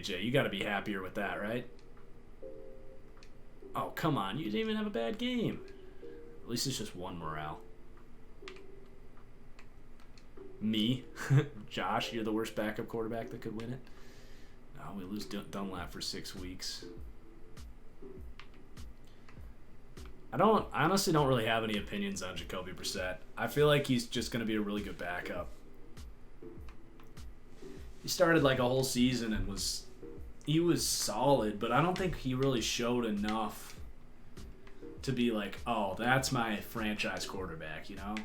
AJ. You got to be happier with that, right? Oh, come on. You didn't even have a bad game. At least it's just one morale. Me. Josh, you're the worst backup quarterback that could win it. Oh, we lose Dunlap for 6 weeks. I honestly don't really have any opinions on Jacoby Brissett. I feel like he's just going to be a really good backup. He started like a whole season and he was solid, but I don't think he really showed enough to be like, oh, that's my franchise quarterback, you know?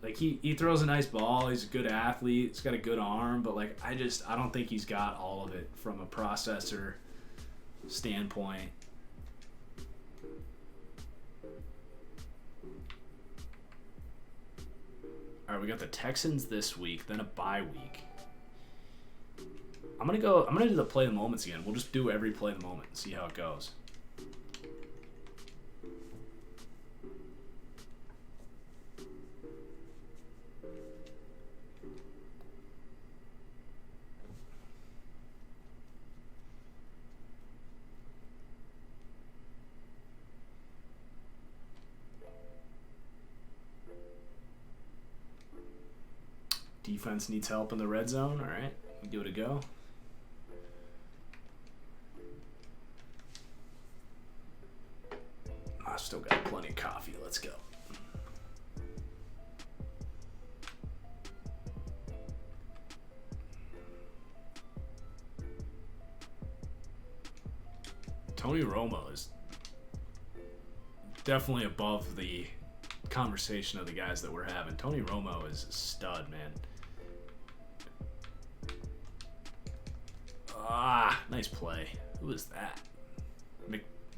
Like, he throws a nice ball. He's a good athlete. He's got a good arm. But, like, I don't think he's got all of it from a processor standpoint. All right, we got the Texans this week, then a bye week. I'm going to do the play the moments again. We'll just do every play the moment and see how it goes. Defense needs help in the red zone. All right, give it a go. I still got plenty of coffee. Let's go. Tony Romo is definitely above the conversation of the guys that we're having. Tony Romo is a stud, man. Ah, nice play. Who is that?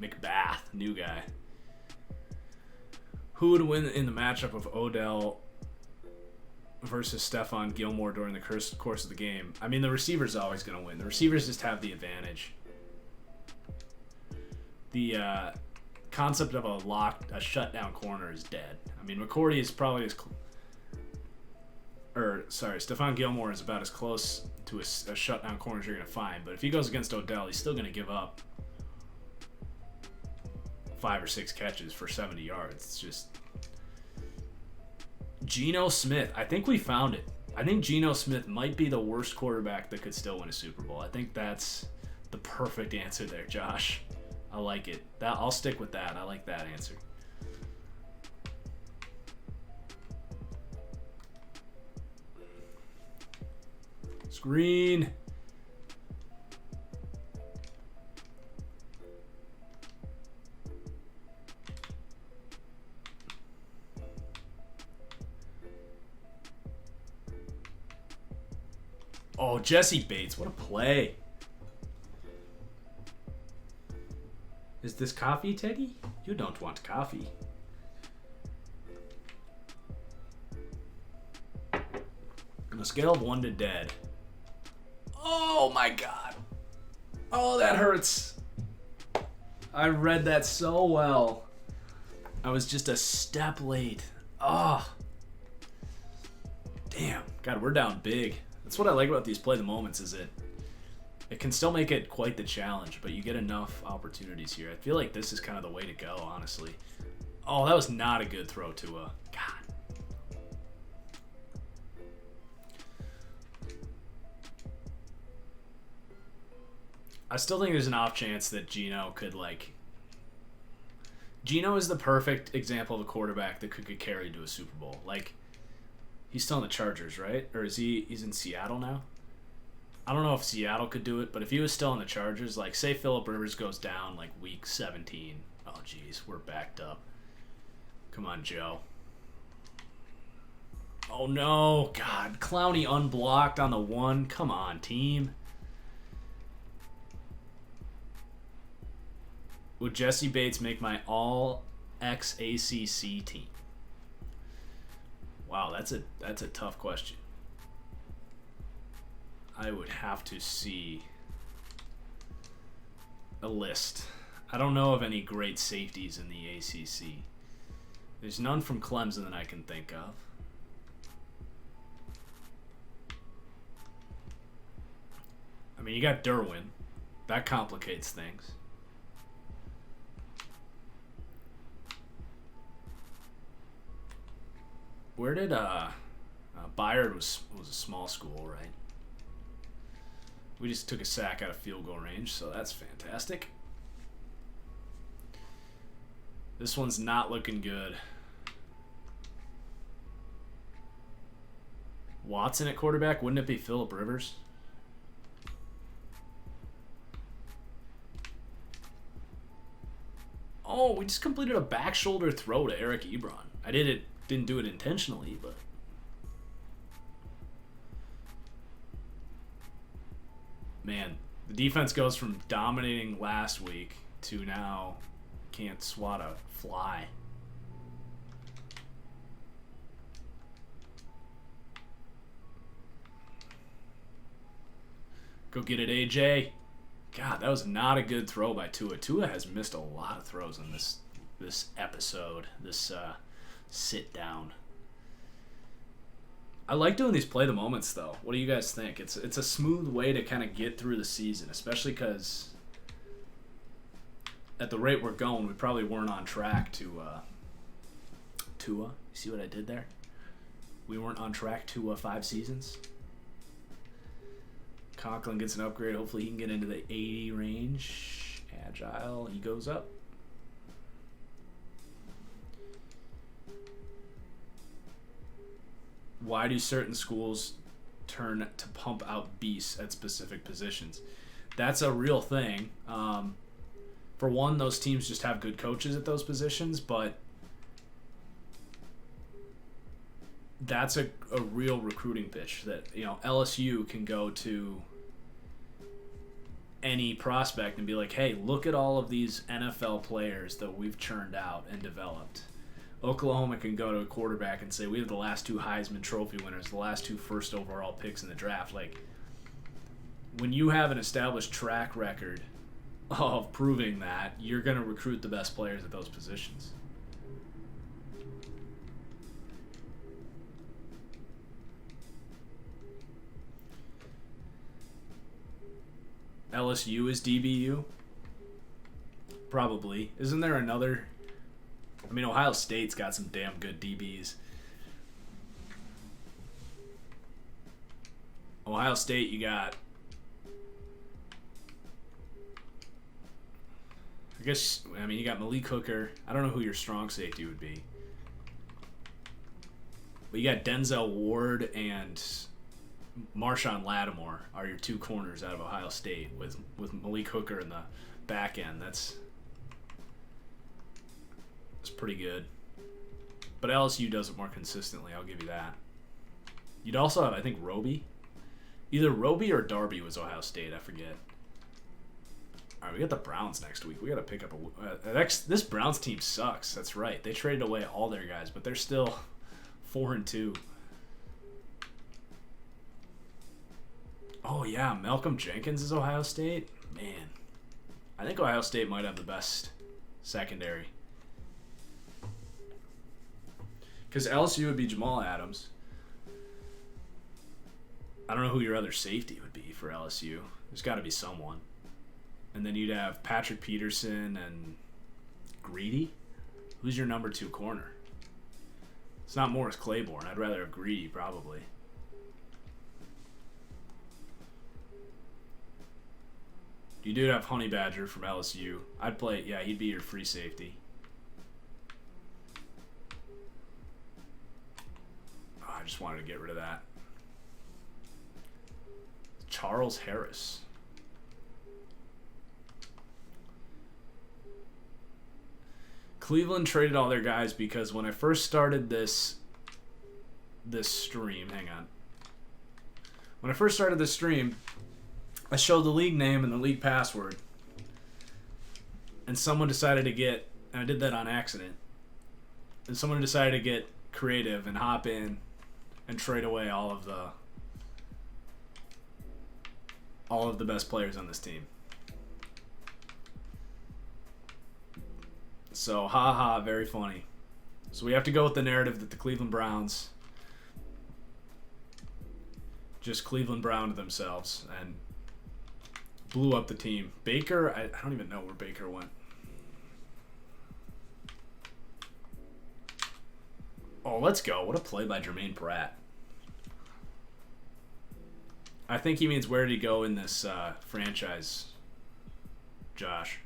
McBath, new guy. Who would win in the matchup of Odell versus Stephon Gilmore during the course of the game? I mean, the receiver's always going to win. The receivers just have the advantage. The concept of a shutdown corner is dead. I mean, McCourty is probably Stephon Gilmore is about as close to a shutdown corner as you're going to find. But if he goes against Odell, he's still going to give up 5 or 6 catches for 70 yards. It's just Geno Smith. I think we found it. I think Geno Smith might be the worst quarterback that could still win a Super Bowl. I think that's the perfect answer there, Josh. I like it. I'll stick with that. I like that answer. Screen. Oh, Jesse Bates. What a play. Is this coffee, Teddy? You don't want coffee. On a scale of 1 to dead. Oh my god. Oh, that hurts. I read that so well. I was just a step late. Oh. Damn. God, we're down big. That's what I like about these play the moments is it can still make it quite the challenge, but you get enough opportunities here. I feel like this is kind of the way to go, honestly. Oh, that was not a good throw to a... God. I still think there's an off chance that Geno could, like... Geno is the perfect example of a quarterback that could get carried to a Super Bowl. Like, he's still in the Chargers, right? Or is he's in Seattle now? I don't know if Seattle could do it, but if he was still in the Chargers, like, say Phillip Rivers goes down, like, week 17. Oh, geez, we're backed up. Come on, Joe. Oh, no. God, Clowney unblocked on the 1. Come on, team. Would Jesse Bates make my all-ex-ACC team? Wow, that's a tough question. I would have to see a list. I don't know of any great safeties in the ACC. There's none from Clemson that I can think of. I mean, you got Derwin. That complicates things. Where did Bayard was a small school, right? We just took a sack out of field goal range, so that's fantastic. This one's not looking good. Watson at quarterback? Wouldn't it be Phillip Rivers? Oh, we just completed a back shoulder throw to Eric Ebron. I didn't do it intentionally, but man, the defense goes from dominating last week to now can't swat a fly. Go get it, AJ. God, that was not a good throw by Tua. Tua has missed a lot of throws in this episode, this sit down. I like doing these play the moments though. What do you guys think? It's a smooth way to kind of get through the season, especially because at the rate we're going, we probably weren't on track to Tua. You see what I did there? We weren't on track to 5 seasons. Conklin gets an upgrade. Hopefully he can get into the 80 range. Agile, he goes up. Why do certain schools turn to pump out beasts at specific positions? That's a real thing. For one, those teams just have good coaches at those positions, but that's a real recruiting pitch that, you know, LSU can go to any prospect and be like, hey, look at all of these NFL players that we've churned out and developed. Oklahoma can go to a quarterback and say, we have the last 2 Heisman Trophy winners, the last 2 first overall picks in the draft. Like, when you have an established track record of proving that, you're going to recruit the best players at those positions. LSU is DBU? Probably. Isn't there another? I mean, Ohio State's got some damn good DBs. Ohio State, you got... you got Malik Hooker. I don't know who your strong safety would be. But you got Denzel Ward and Marshawn Lattimore are your 2 corners out of Ohio State with Malik Hooker in the back end. That's pretty good. But LSU does it more consistently, I'll give you that. You'd also have, I think, Roby. Either Roby or Darby was Ohio State, I forget. All right, we got the Browns next week. We got to pick up this Browns team sucks. That's right. They traded away all their guys, but they're still 4-2. Oh, yeah, Malcolm Jenkins is Ohio State? Man, I think Ohio State might have the best secondary. Because LSU would be Jamal Adams. I don't know who your other safety would be for LSU. There's got to be someone. And then you'd have Patrick Peterson and Greedy. Who's your number 2 corner? It's not Morris Claiborne. I'd rather have Greedy, probably. You do have Honey Badger from LSU. I'd play, yeah, he'd be your free safety. Oh, I just wanted to get rid of that. Charles Harris. Cleveland traded all their guys because when I first started this stream, hang on. When I first started this stream, I showed the league name and the league password. And someone decided to get, and I did that on accident, and someone decided to get creative and hop in and trade away all of the best players on this team. So, haha, very funny. So we have to go with the narrative that the Cleveland Browns just Cleveland Browned themselves and blew up the team. Baker, I don't even know where Baker went. Oh, let's go. What a play by Jermaine Pratt. I think he means where did he go in this franchise, Josh?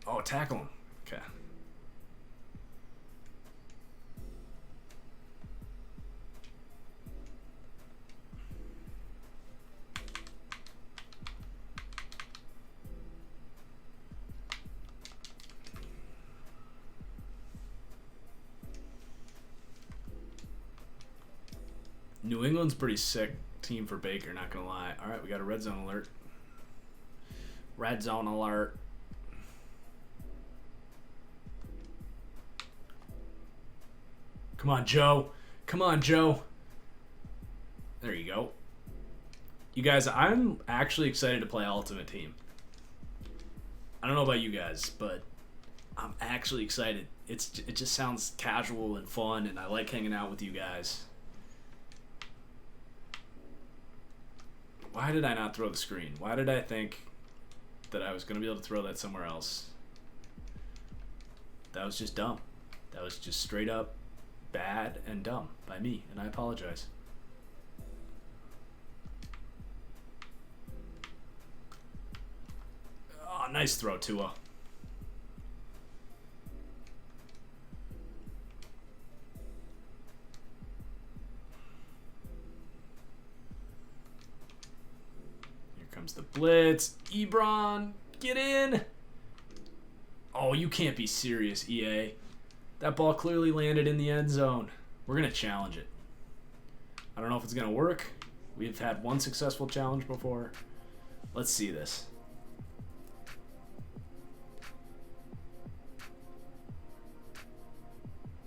Oh, tackle him. Okay. New England's pretty sick team for Baker, not gonna lie. All right, we got a red zone alert. Red zone alert. Come on, Joe. Come on, Joe. There you go. You guys, I'm actually excited to play Ultimate Team. I don't know about you guys, but I'm actually excited. It just sounds casual and fun, and I like hanging out with you guys. Why did I not throw the screen? Why did I think that I was going to be able to throw that somewhere else? That was just dumb. That was just straight up bad and dumb by me, and I apologize. Oh, nice throw, Tua. Comes the blitz. Ebron, get in. Oh, you can't be serious, EA. That ball clearly landed in the end zone. We're going to challenge it. I don't know if it's going to work. We've had one successful challenge before. Let's see this.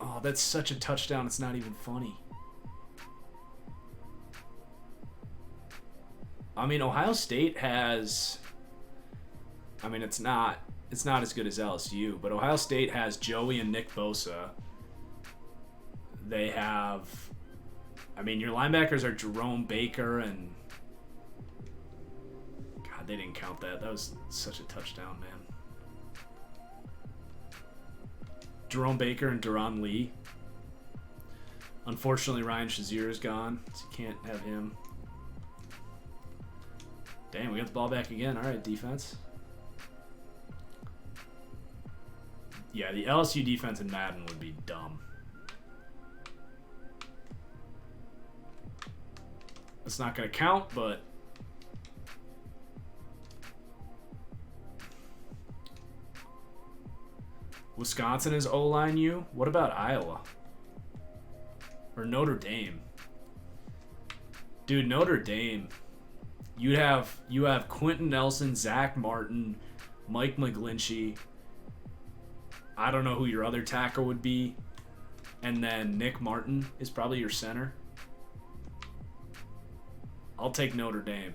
Oh, that's such a touchdown. It's not even funny. I mean, Ohio State has, I mean, it's not as good as LSU, but Ohio State has Joey and Nick Bosa. They have, I mean, your linebackers are Jerome Baker and, God, they didn't count that. That was such a touchdown, man. Jerome Baker and Duron Lee. Unfortunately, Ryan Shazier is gone, so you can't have him. Damn, we got the ball back again. All right, defense. Yeah, the LSU defense in Madden would be dumb. It's not going to count, but... Wisconsin is O-line U? What about Iowa? Or Notre Dame? Dude, Notre Dame... You have Quentin Nelson, Zach Martin, Mike McGlinchey. I don't know who your other tackle would be. And then Nick Martin is probably your center. I'll take Notre Dame.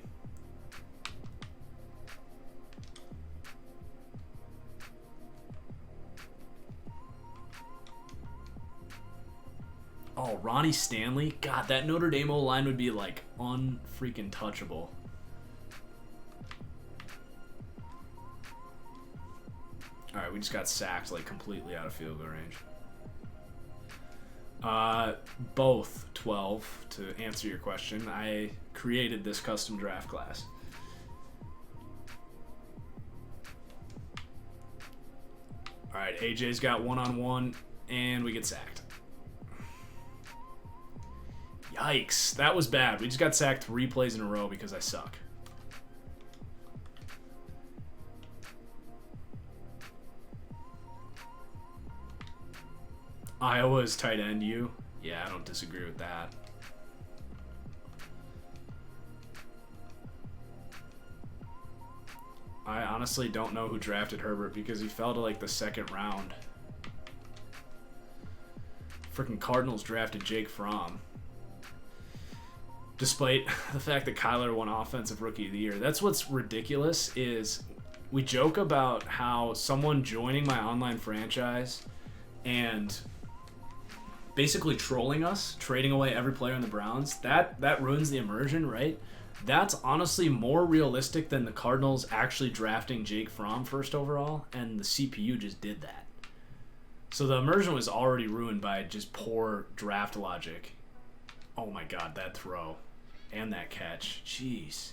Oh, Ronnie Stanley? God, that Notre Dame O-line would be like unfreaking touchable. Alright, we just got sacked like completely out of field goal range. Both 12, to answer your question. I created this custom draft class. Alright, AJ's got one-on-one, and we get sacked. Yikes, that was bad. We just got sacked 3 plays in a row because I suck. Iowa's tight end U. Yeah, I don't disagree with that. I honestly don't know who drafted Herbert because he fell to like the 2nd round. Freaking Cardinals drafted Jake Fromm. Despite the fact that Kyler won Offensive Rookie of the Year. That's what's ridiculous is we joke about how someone joining my online franchise and basically trolling us, trading away every player in the Browns, that ruins the immersion, right? That's honestly more realistic than the Cardinals actually drafting Jake Fromm first overall, and the CPU just did that. So the immersion was already ruined by just poor draft logic. Oh my god, that throw. And that catch. Jeez.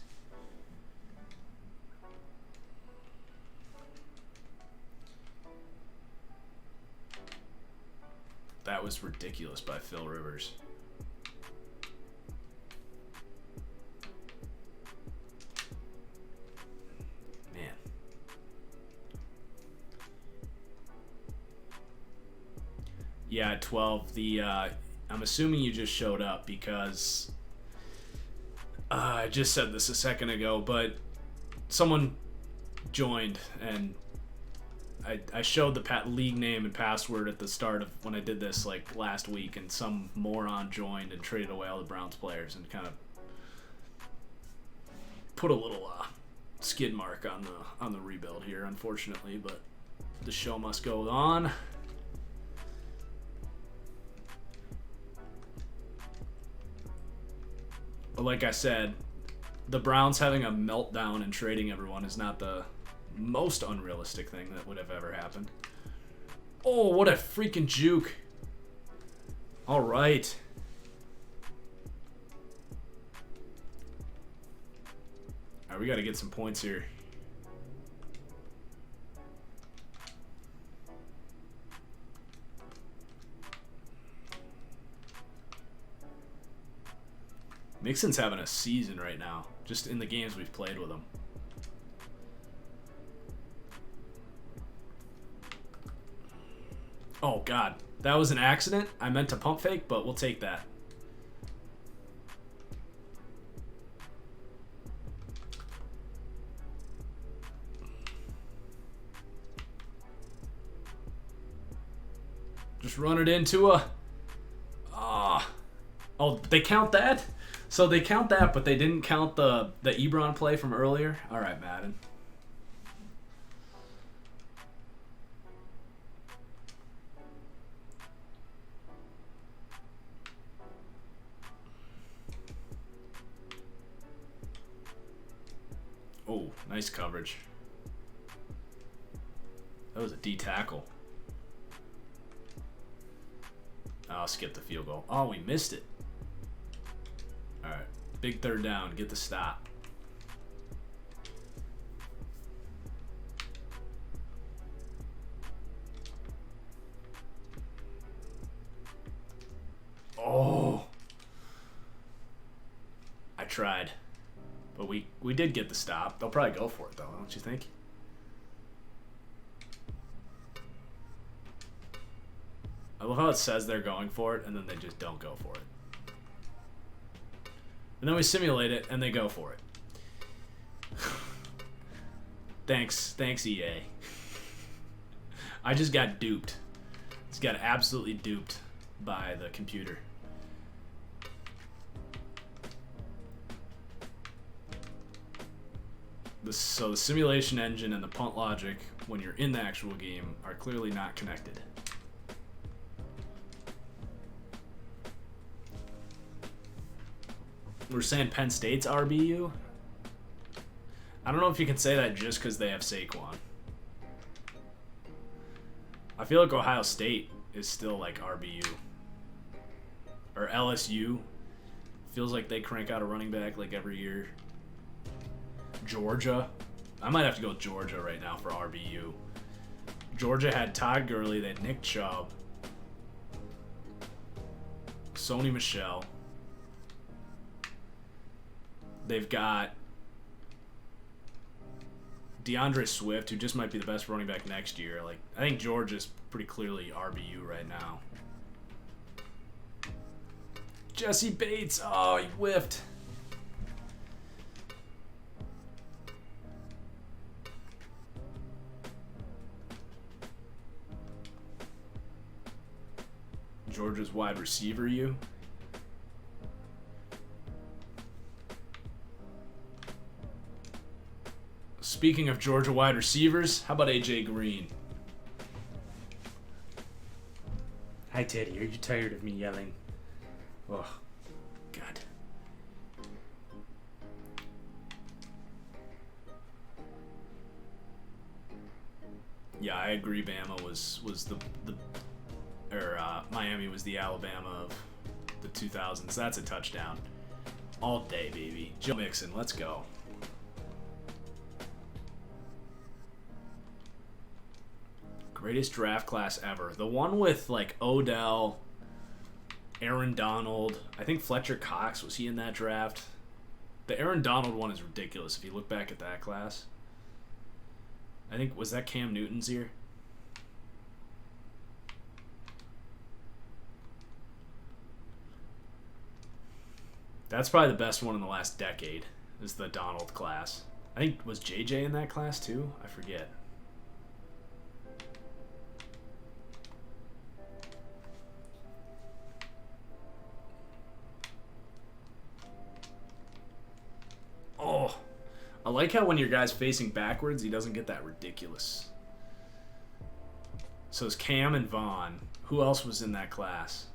That was ridiculous by Phil Rivers. Man. Yeah, at 12. I'm assuming you just showed up because I just said this a second ago, but someone joined and I showed the league name and password at the start of when I did this like last week, and some moron joined and traded away all the Browns players and kind of put a little skid mark on the rebuild here, unfortunately. But the show must go on. But like I said, the Browns having a meltdown and trading everyone is not the most unrealistic thing that would have ever happened. Oh, what a freaking juke. All right. All right, we got to get some points here. Mixon's having a season right now, just in the games we've played with him. Oh, God. That was an accident. I meant to pump fake, but we'll take that. Just run it into a... Oh, they count that? So they count that, but they didn't count the Ebron play from earlier? All right, Madden. Oh, nice coverage. That was a D tackle. I'll skip the field goal. Oh, we missed it. All right, big third down. Get the stop. Oh. I tried. But we did get the stop. They'll probably go for it, though, don't you think? I love how it says they're going for it, and then they just don't go for it. And then we simulate it, and they go for it. Thanks, EA. I just got duped. Just got absolutely duped by the computer. So the simulation engine and the punt logic, when you're in the actual game, are clearly not connected. We're saying Penn State's RBU? I don't know if you can say that just because they have Saquon. I feel like Ohio State is still like RBU. Or LSU. Feels like they crank out a running back like every year. Georgia. I might have to go with Georgia right now for RBU. Georgia had Todd Gurley, they had Nick Chubb, Sony Michel. They've got DeAndre Swift, who just might be the best running back next year. Like, I think Georgia's pretty clearly RBU right now. Jesse Bates. Oh, he whiffed. Georgia's wide receiver, you. Speaking of Georgia wide receivers, how about AJ Green? Hi, Teddy. Are you tired of me yelling? Oh, God. Yeah, I agree. Bama was Miami was the Alabama of the 2000s. That's a touchdown. All day, baby. Joe Mixon, let's go. Greatest draft class ever. The one with, like, Odell, Aaron Donald. I think Fletcher Cox, was he in that draft? The Aaron Donald one is ridiculous if you look back at that class. I think, was that Cam Newton's year? That's probably the best one in the last decade, is the Donald class. I think, was JJ in that class too? I forget. Oh, I like how when your guy's facing backwards, he doesn't get that ridiculous. So it's Cam and Vaughn. Who else was in that class?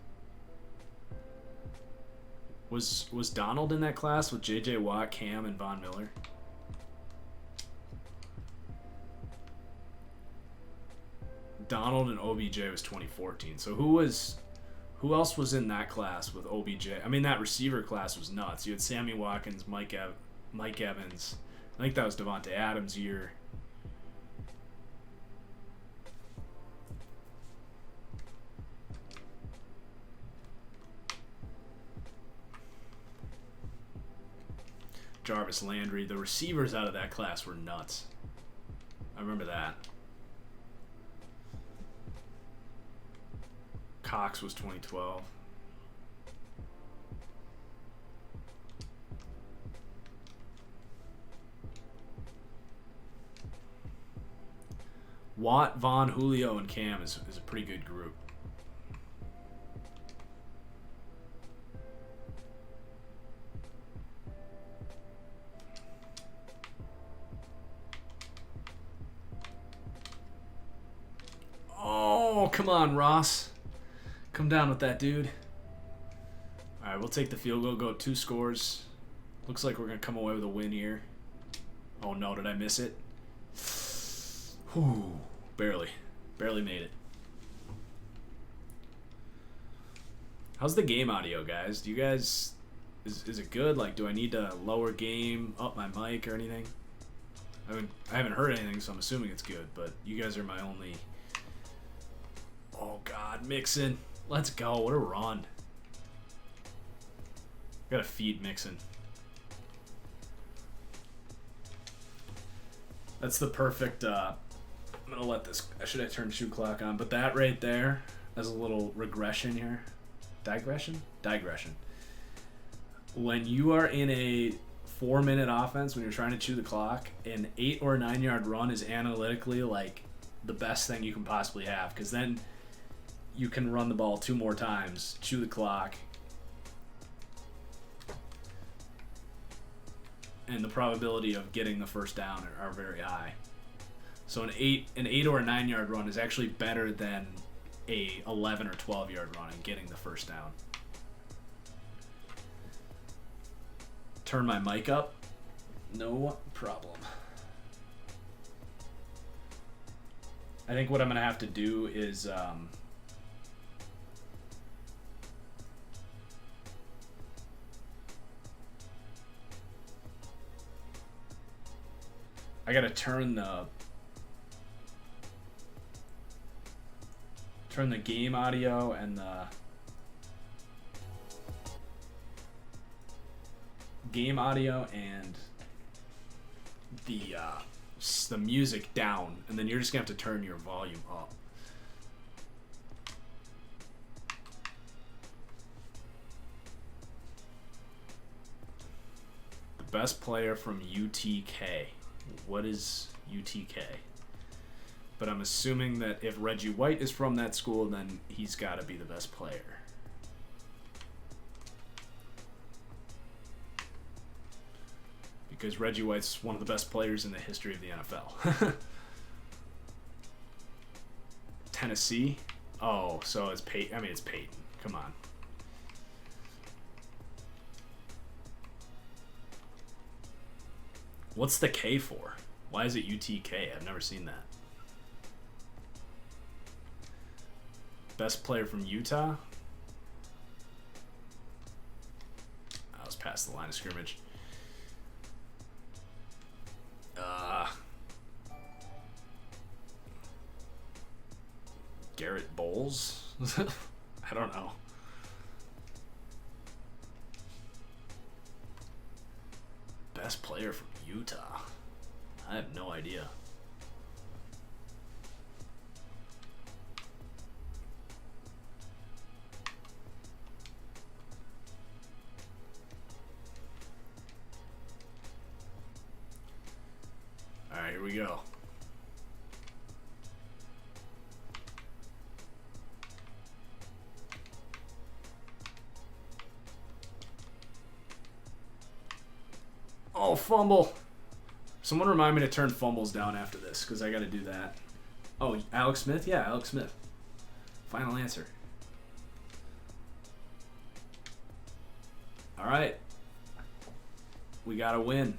Was Donald in that class with J.J. Watt, Cam, and Von Miller? Donald and OBJ was 2014. So who else was in that class with OBJ? I mean, that receiver class was nuts. You had Sammy Watkins, Mike Evans. I think that was Devontae Adams' year. Jarvis Landry. The receivers out of that class were nuts. I remember that. Cox was 2012. Watt, Vaughn, Julio, and Cam is a pretty good group. Oh, come on, Ross. Come down with that, dude. All right, we'll take the field goal, go 2 scores. Looks like we're going to come away with a win here. Oh, no, did I miss it? Whew, barely. Barely made it. How's the game audio, guys? Do you guys... Is it good? Like, do I need to lower game, up my mic or anything? I haven't heard anything, so I'm assuming it's good, but you guys are my only... Oh, God, Mixon. Let's go. What a run. Gotta feed Mixon. That's the perfect... I'm going to let this... I should have turned shoe clock on, but that right there as a little regression here. Digression? Digression. When you are in a 4-minute offense, when you're trying to chew the clock, an 8 or 9 yard run is analytically like the best thing you can possibly have, because then you can run the ball 2 more times, chew the clock, and the probability of getting the first down are very high. So an 8 or a 9 yard run is actually better than a 11 or 12 yard run and getting the first down. Turn my mic up. No problem. I think what I'm going to have to do is I got to turn the game audio and the game audio and the music down, and then you're just gonna have to turn your volume up. The best player from UTK. What is UTK? But I'm assuming that if Reggie White is from that school, then he's got to be the best player. Because Reggie White's one of the best players in the history of the NFL. Tennessee. Oh, so it's Peyton. I mean, it's Peyton. Come on. What's the K for? Why is it UTK? I've never seen that. Best player from Utah? I was past the line of scrimmage. Garrett Bowles? I don't know. Best player from Utah? I have no idea. Alright, here we go. Oh, fumble. Someone remind me to turn fumbles down after this, because I got to do that. Oh, Alex Smith? Yeah, Alex Smith. Final answer. All right. We got to win.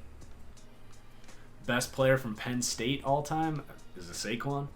Best player from Penn State all time is a Saquon.